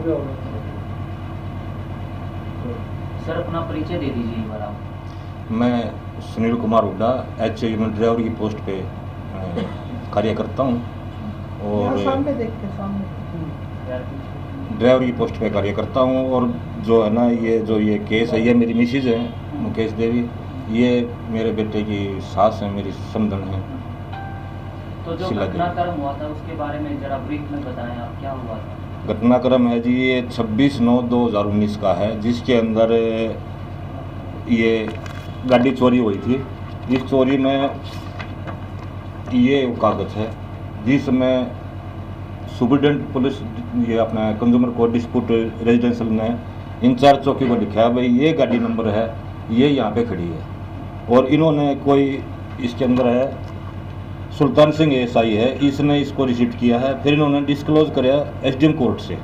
Sir अपना परिचय दे दीजिए एक बार आप। मैं सुनील कुमार हुड्डा HAU में ड्राइवर की पोस्ट पे कार्य करता हूँ और ड्राइवर की पोस्ट पे कार्य करता हूँ। और जो है ना ये केस है, ये मेरी मिसेज है मुकेश देवी, ये मेरे बेटे की सास है, मेरी समधन है। तो जो घटनाक्रम हुआ था उसके बारे में जरा ब्रीफ में बताएं आप, क्या हुआ था? घटनाक्रम है जी ये 26/9/2019 का है, जिसके अंदर ये गाड़ी चोरी हुई थी। इस चोरी में ये कागज है जिसमें सुपरिटेंडेंट पुलिस ये अपना कंज्यूमर कोर्ट डिस्प्यूट रेजिडेंशियल ने इंचार्ज चौकी को लिखा है भाई ये गाड़ी नंबर है, ये यहाँ पे खड़ी है। और इन्होंने कोई इसके अंदर है सुल्तान सिंह SI है, इसने इसको रिसीव किया है। फिर इन्होंने डिस्क्लोज कराया SDM कोर्ट से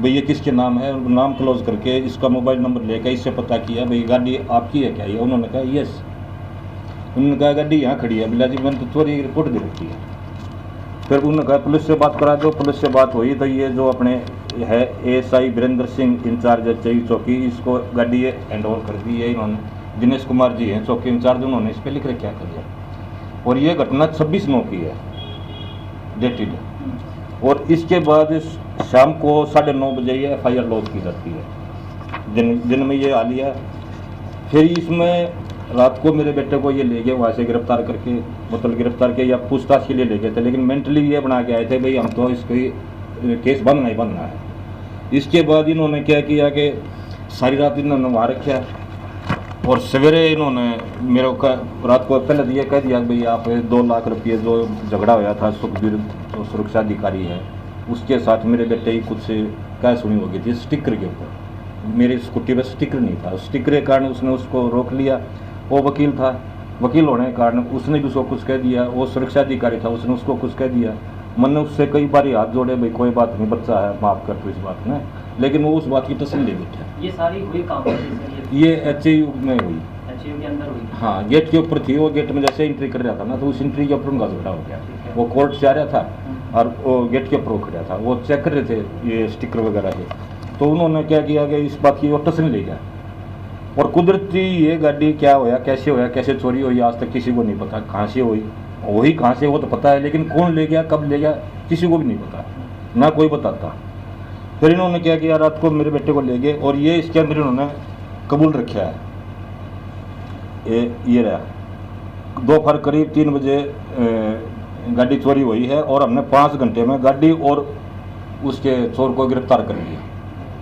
भाई ये किसके नाम है, नाम क्लोज करके इसका मोबाइल नंबर लेकर इससे पता किया भाई गाड़ी आपकी है क्या? ये उन्होंने कहा यस। उन्होंने कहा गाड़ी यहाँ खड़ी है, बिला जी मैंने तो चोरी की रिपोर्ट दे रखी है। फिर उन्होंने कहा पुलिस से बात करा दो। पुलिस से बात हुई तो ये जो अपने है ASI Virendra Singh in charge HAU चौकी, इसको गाड़ी ये हैंड ओवर कर दी है इन्होंने। दिनेश कुमार जी हैं चौकी इंचार्ज, उन्होंने इस पर लिख रखा कर दिया। और ये घटना 26/9 की है डेटेड। और इसके बाद शाम को 9:30 बजे ये FIR लॉन्च की जाती है, दिन में ये आ लिया। फिर इसमें रात को मेरे बेटे को ये ले गए वहाँ से गिरफ्तार करके, मतलब गिरफ्तार के या पूछताछ के लिए ले गए थे, लेकिन मेंटली ये बना के आए थे भाई हम तो इसको केस बनना ही बनना है। इसके बाद इन्होंने क्या किया कि सारी रात इन्होंने वहाँ रखा और सवेरे इन्होंने मेरे को रात को पहले दिया कह दिया भाई आप 2 लाख रुपये जो झगड़ा होया था सुखबीर जो सुरक्षा अधिकारी है उसके साथ मेरे बेटे की कुछ क्या सुनी होगी थी स्टिकर के ऊपर। मेरी स्कूटी पर स्टिकर नहीं था, स्टिकर के कारण उसने उसको रोक लिया। वो वकील था, वकील होने के कारण उसने भी उसको कुछ कह दिया। वो सुरक्षा अधिकारी था, उसने उसको कुछ कह दिया। मैंने उससे कई बार हाथ जोड़े भाई कोई बात नहीं, बच्चा है माफ़ कर तो इस बात में, लेकिन वो उस बात की तसल्ली बैठा। ये सारी हुई काम ये HAU में हुई, HAU के अंदर हुई। हाँ गेट के ऊपर थी। वो गेट में जैसे एंट्री कर रहा था ना तो उस एंट्री के ऊपर उनका झगड़ा हो गया। वो कोर्ट से आ रहा था और वो गेट के ऊपर खड़ा था, वो चेक कर रहे थे ये स्टिकर वगैरह है। तो उन्होंने क्या किया कि इस बात की वो तसल्ली ले गया। और कुदरती ये गाड़ी क्या होया, कैसे चोरी हुई आज तक किसी को नहीं पता। कहाँ से हुई वही कहाँ से वो तो पता है, लेकिन कौन ले गया कब ले गया किसी को भी नहीं पता, ना कोई बताता। फिर इन्होंने क्या किया रात को मेरे बेटे को ले गए और ये इसके अंदर इन्होंने कबूल रखा है। ये रहा दोपहर करीब 3 बजे गाड़ी चोरी हुई है और हमने 5 घंटे में गाड़ी और उसके चोर को गिरफ्तार कर लिया।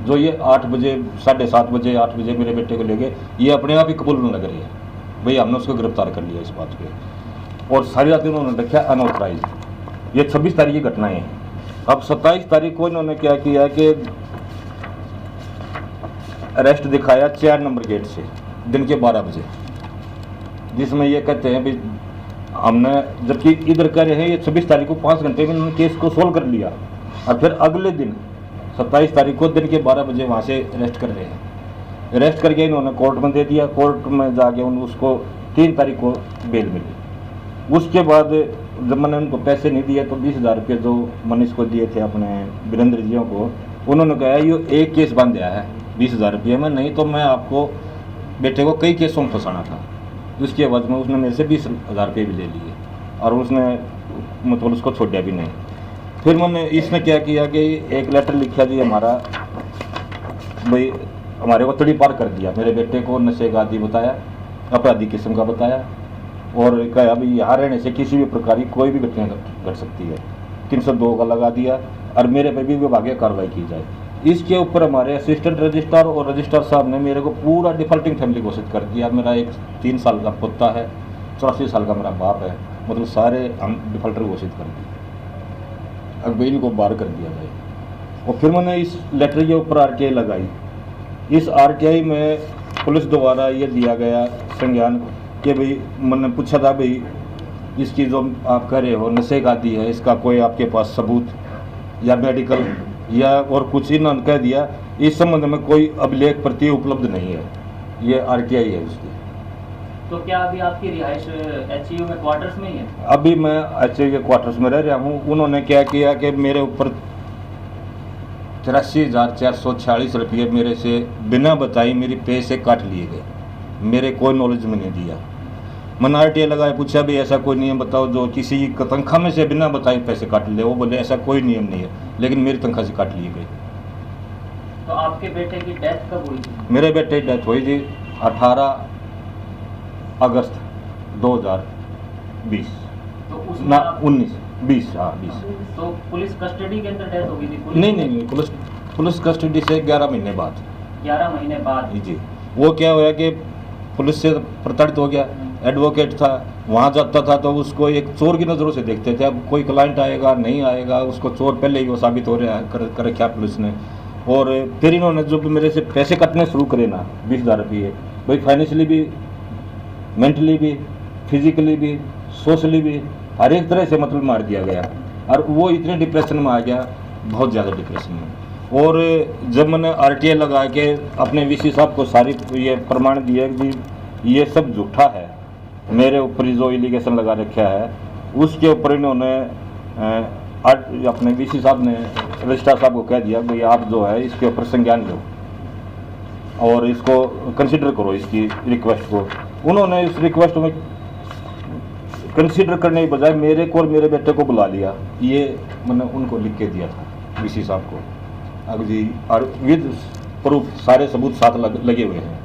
जो ये 8 बजे 7:30 बजे 8 बजे मेरे बेटे को ले गए, ये अपने आप ही कबूलने लग रही है भाई हमने उसको गिरफ्तार कर लिया इस बात पे। और सारी रात इन्होंने रखा अनऑथराइज। ये 26 तारीख की घटनाएं हैं। अब 27 तारीख को इन्होंने क्या किया कि अरेस्ट दिखाया 4 नंबर गेट से दिन के 12 बजे, जिसमें ये कहते हैं भाई हमने, जबकि इधर कर रहे हैं ये 26 तारीख को 5 घंटे में इन्होंने केस को सोल्व कर लिया। और फिर अगले दिन 27 तारीख को दिन के 12 बजे वहाँ से अरेस्ट कर रहे हैं। अरेस्ट करके इन्होंने कोर्ट में दे दिया। कोर्ट में जाके उसको 3 तारीख को बेल मिली। उसके बाद जब मैंने उनको पैसे नहीं दिए तो 20,000 रुपये जो मनीष को दिए थे अपने वीरेंद्र जियों को, उन्होंने कहा ये एक केस बन गया है 20,000 रुपये में, नहीं तो मैं आपको बेटे को कई केसों में फंसाना था। उसके बाद में उसने मेरे से 20,000 रुपये भी ले लिए और उसने मतलब उसको छोड़ा भी नहीं। फिर मैंने इसने क्या किया कि एक लेटर लिखा जी हमारा भाई हमारे को तड़ी पार कर दिया। मेरे बेटे को नशे का आदि बताया, अपराधी किस्म का बताया और कहा अभी यहाँ रहने से किसी भी प्रकार की कोई भी घटना घट सकती है। 302 का लगा दिया और मेरे पे भी विभागीय कार्रवाई की जाए। इसके ऊपर हमारे असिस्टेंट रजिस्ट्रार और रजिस्ट्रार साहब ने मेरे को पूरा डिफॉल्टिंग फैमिली घोषित कर दिया। मेरा एक 3 साल का पोता है, 84 साल का मेरा बाप है, मतलब सारे हम डिफॉल्टर घोषित कर दिए। अब इनको बाहर कर दिया जाए। और फिर मैंने इस लेटर के ऊपर RTI लगाई। इस RTI में पुलिस द्वारा ये दिया गया संज्ञान कि भाई मैंने पूछा था भाई इसकी जो आप कह रहे हो नशे का आदि है, इसका कोई आपके पास सबूत या मेडिकल या और कुछ। इन्होंने कह दिया इस संबंध में कोई अभिलेख प्रति उपलब्ध नहीं है। ये RTI है उसकी। तो क्या अभी आपकी रिहाइश HAU में क्वार्टर्स में ही है? अभी मैं HAU के क्वार्टर्स में रह रहा हूँ। उन्होंने क्या किया कि मेरे ऊपर 83,446 रुपये मेरे से बिना बताई मेरी पे से काट लिए गए, मेरे कोई नॉलेज में नहीं दिया। मैंने RTA लगाया, पूछा भी ऐसा कोई नियम बताओ जो किसी की तनख्वाह में से बिना बताए पैसे काट ले। वो बोले ऐसा कोई नियम नहीं है, लेकिन मेरी तनख्वाह से काट लिए गए। तो आपके बेटे की डेथ कब हुई थी? मेरे बेटे की डेथ हुई थी 18 अगस्त 2020 तो उसमें ना आप- 20 तो पुलिस कस्टडी के अंदर डेथ हो गई थी? पुलिस नहीं, पुलिस कस्टडी से 11 महीने बाद। 11 महीने बाद? जी। वो क्या हुआ कि पुलिस से प्रताड़ित हो गया। एडवोकेट था, वहाँ जाता था तो उसको एक चोर की नज़रों से देखते थे। अब कोई क्लाइंट आएगा नहीं आएगा, उसको चोर पहले ही वो साबित हो रहा है कर रखा पुलिस ने। और फिर इन्होंने जो भी मेरे से पैसे कटने शुरू करे ना, 20,000 रुपये, भाई फाइनेंशियली भी, मेंटली भी, फिजिकली भी, सोशली भी, हर एक तरह से मतलब मार दिया गया। और वो इतने डिप्रेशन में आ गया, बहुत ज़्यादा डिप्रेशन में। और जब मैंने RTA लगा के अपने VC साहब को सारी ये प्रमाण दिए कि ये सब झूठा है, मेरे ऊपर जो एलिगेशन लगा रखा है, उसके ऊपर इन्होंने अपने VC साहब ने रजिस्ट्रार साहब को कह दिया भाई आप जो है इसके ऊपर संज्ञान लो और इसको कंसिडर करो, इसकी रिक्वेस्ट को। उन्होंने इस रिक्वेस्ट में कंसिडर करने के बजाय मेरे को और मेरे बेटे को बुला लिया। ये मैंने उनको लिख के दिया था VC साहब को, अब जी, और विद प्रूफ सारे सबूत साथ लगे हुए हैं।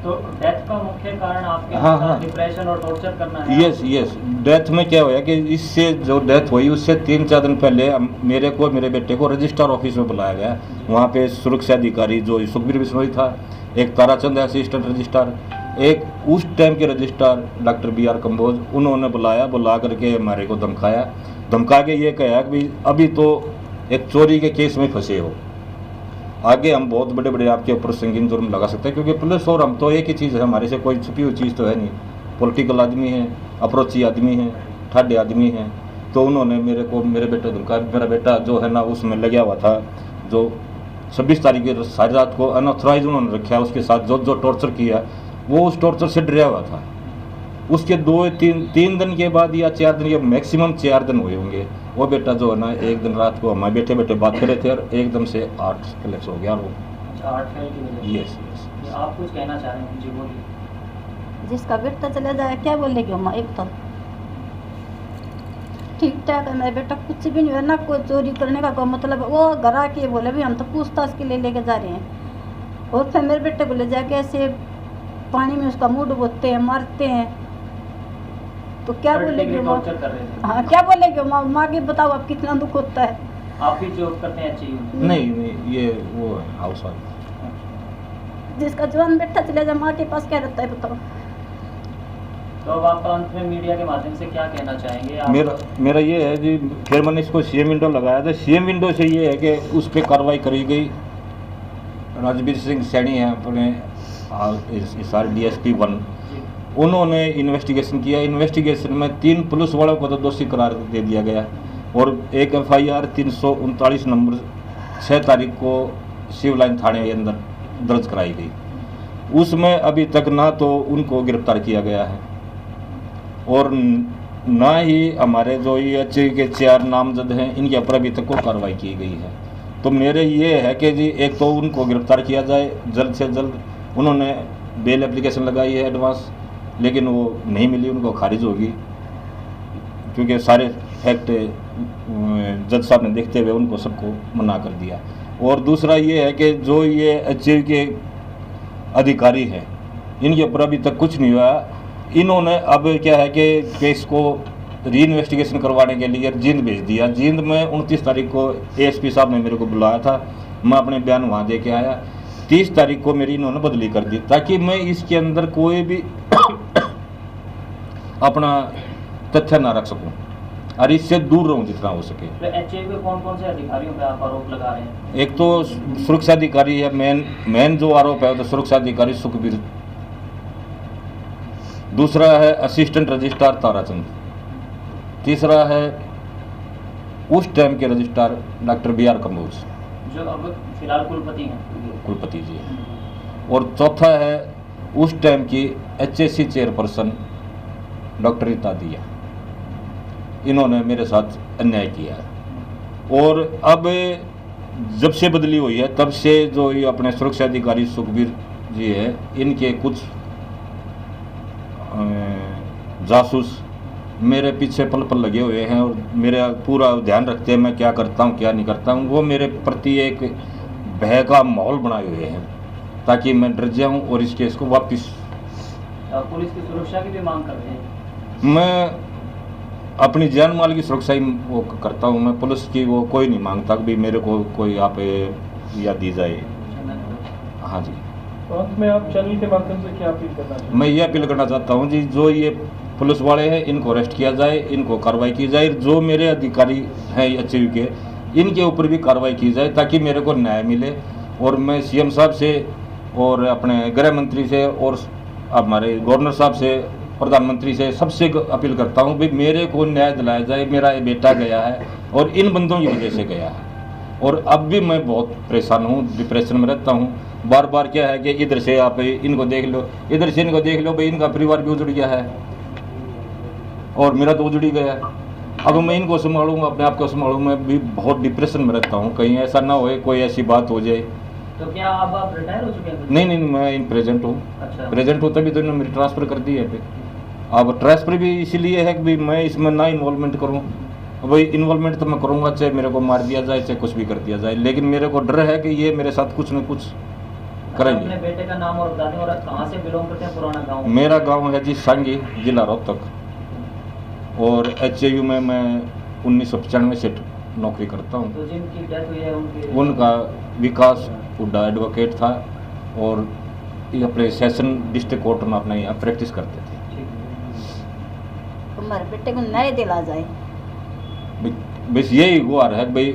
तो डेथ का मुख्य कारण आपके हाँ। डिप्रेशन और टॉर्चर करना है? यस। डेथ में क्या हुआ कि इससे जो डेथ हुई उससे 3-4 दिन पहले मेरे को मेरे बेटे को रजिस्ट्रार ऑफिस में बुलाया गया। वहाँ पे सुरक्षा अधिकारी जो सुखबीर बिश्नोई था, एक ताराचंद असिस्टेंट रजिस्ट्रार, एक उस टाइम के रजिस्ट्रार डॉक्टर BR कंबोज, उन्होंने बुला करके हमारे को धमका के ये कहा कि अभी तो एक चोरी के केस में फंसे हो, आगे हम बहुत बड़े बड़े आपके ऊपर संगीन जुर्म लगा सकते हैं, क्योंकि पुलिस और हम तो एक ही चीज़ है, हमारे से कोई छुपी हुई चीज़ तो है नहीं। पॉलिटिकल आदमी है, अप्रोची आदमी है, ठाडे आदमी है। तो उन्होंने मेरे को मेरे बेटे को धमका। मेरा बेटा जो है ना उसमें लगा हुआ था, जो 26 तारीख की सारी रात को अनऑथराइज उन्होंने रखा, उसके साथ जो टॉर्चर किया वो उस टॉर्चर से डरा हुआ था। उसके 2-3 दिन के बाद या 4 दिन, या मैक्सिमम 4 दिन हुए होंगे, वो बेटा जो है ना एक दिन रात को हमारे बैठे बात कर रहे थे और एकदम से 8 फ्लैक्स हो गया वो। 8 फेल की वजह यस। से? आप कुछ कहना चाह रहे हैं? जी बोलिए। जिसका बेटा चला जाए क्या बोलेगी अम्मा? एक तो ठीक ठाक है, मेरा बेटा कुछ भी नहीं है ना, कोई चोरी करने का कोई मतलब। वो घर आके बोले भी हम तो पूछताछ के लिए लेके जा रहे हैं, और फिर मेरे बेटे को ले जाके ऐसे पानी में उसका मुंह डुबोते हैं, मारते हैं। तो क्या बोलेगी माँ? टॉर्चर कर रहे थे? हाँ, क्या बोलेगी माँ? माँ की बताओ आप कितना दुख होता है। आप भी जॉब करते हैं अच्छी? नहीं, ये वो हाउस वाइफ। जिसका जवान बेटा चले जाए माँ के पास क्या रहता है बताओ? तो अब आप अंत में मीडिया के माध्यम से क्या कहना चाहेंगे आप? मेरा ये है जी, फिर मैंने इसको CM विंडो लगाया था। CM विंडो से ये है कि उस पर कार्रवाई करी गई। राजवीर सिंह सैनी है अपने DSP 1, उन्होंने इन्वेस्टिगेशन किया। इन्वेस्टिगेशन में 3 पुलिस वालों को तो दोषी करार दे दिया गया, और एक FIR 339 नंबर 6 तारीख को सिविल लाइन थाने के अंदर दर्ज कराई गई। उसमें अभी तक ना तो उनको गिरफ्तार किया गया है, और ना ही हमारे जो ये के 4 नामजद हैं इनके ऊपर अभी तक को कार्रवाई की गई है। तो मेरे ये है कि जी एक तो उनको गिरफ्तार किया जाए जल्द से जल्द। उन्होंने बेल एप्लीकेशन लगाई है एडवांस, लेकिन वो नहीं मिली, उनको खारिज होगी, क्योंकि सारे फैक्ट जज साहब ने देखते हुए उनको सबको मना कर दिया। और दूसरा ये है कि जो ये HAV के अधिकारी हैं इनके ऊपर अभी तक कुछ नहीं हुआ। इन्होंने अब क्या है कि केस को री इन्वेस्टिगेशन करवाने के लिए जींद भेज दिया। जींद में 29 तारीख को ASP साहब ने मेरे को बुलाया था, मैं अपने बयान वहाँ दे के आया। 30 तारीख को मेरी इन्होंने बदली कर दी, ताकि मैं इसके अंदर कोई भी अपना तथ्य ना रख सकूं और इससे दूर रहूं जितना हो सके। तो HAV के कौन-कौन से अधिकारियों पे आप आरोप लगा रहे हैं? एक तो सुरक्षा अधिकारी है, मेन जो आरोप है तो सुरक्षा अधिकारी सुखबीर। दूसरा है असिस्टेंट रजिस्ट्रार ताराचंद। तीसरा है उस टाइम के रजिस्ट्रार डॉक्टर BR कंबोज, जो अब फिलहाल कुलपति हैं। कुलपति जी। और चौथा है उस टाइम की HSC चेयरपर्सन डॉक्टर रीता दिया। इन्होंने मेरे साथ अन्याय किया है। और अब जब से बदली हुई है तब से जो ये अपने सुरक्षा अधिकारी सुखबीर जी है, इनके कुछ जासूस मेरे पीछे पल पल लगे हुए हैं और मेरा पूरा ध्यान रखते हैं मैं क्या करता हूँ क्या नहीं करता हूँ। वो मेरे प्रति एक भय का माहौल बनाए हुए हैं ताकि मैं डर जाऊँ और इस केस को वापस। पुलिस की सुरक्षा की भी मांग करते हैं? मैं अपनी जान माल की सुरक्षा ही वो करता हूँ, मैं पुलिस की वो कोई नहीं मांगता कि भी मेरे को कोई आप या दी जाए। हाँ जी। तो अंत में आप चैनल के माध्यम से क्या अपील करना चाहते हैं? मैं ये अपील करना चाहता हूँ जी, जो ये पुलिस वाले हैं इनको अरेस्ट किया जाए, इनको कार्रवाई की जाए। जो मेरे अधिकारी हैं एचयू के, इनके ऊपर भी कार्रवाई की जाए ताकि मेरे को न्याय मिले। और मैं सीएम साहब से और अपने गृह मंत्री से और हमारे गवर्नर साहब से, प्रधानमंत्री से, सबसे अपील करता हूँ भाई मेरे को न्याय दिलाया जाए। मेरा ये बेटा गया है और इन बंदों की वजह से गया है और अब भी मैं बहुत परेशान हूँ, डिप्रेशन में रहता हूँ। बार बार क्या है कि इधर से आप इनको देख लो, इधर से इनको देख लो, भाई इनका परिवार भी उजड़ गया है और मेरा तो उजड़ ही गया। अब मैं इनको संभालूंगा, अपने आप को संभालूँ, मैं भी बहुत डिप्रेशन में रहता हूँ। कहीं ऐसा ना होए कोई ऐसी बात हो जाए। तो क्या अब आप रिटायर हो चुके हैं? नहीं, मैं इन प्रेजेंट हूँ। अच्छा। प्रेजेंट हूँ तभी तो इन्होंने मेरी ट्रांसफ़र कर दी है। अब ट्रांसफ़र भी इसीलिए है कि भाई मैं इसमें ना इन्वॉल्वमेंट करूँ। भाई इन्वॉल्वमेंट तो मैं करूँगा, चाहे मेरे को मार दिया जाए, चाहे कुछ भी कर दिया जाए, लेकिन मेरे को डर है कि ये मेरे साथ कुछ न कुछ करेंगे। अपने बेटे का नाम और बता दें और कहाँ से बिलोंग करते हैं? पुराना गांव? मेरा गांव है जी सांगी, जिला रोहतक और एचयू में मैं 1995 से नौकरी करता हूँ। तो जिनकी डेथ हुई है उनका विकास हुड्डा एडवोकेट था और ये अपने सेशन डिस्ट्रिक्ट कोर्ट में अपना यहाँ प्रैक्टिस करते थे। हमारे बेटे को न्याय दिला जाए, बस यही गुहार है भाई।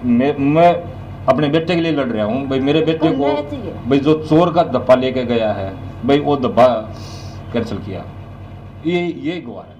मैं अपने बेटे के लिए लड़ रहा हूँ भाई। मेरे बेटे को न्याय चाहिए। भाई जो चोर का धब्बा लेके गया है भाई, वो धब्बा कैंसिल किया। ये गुहार है।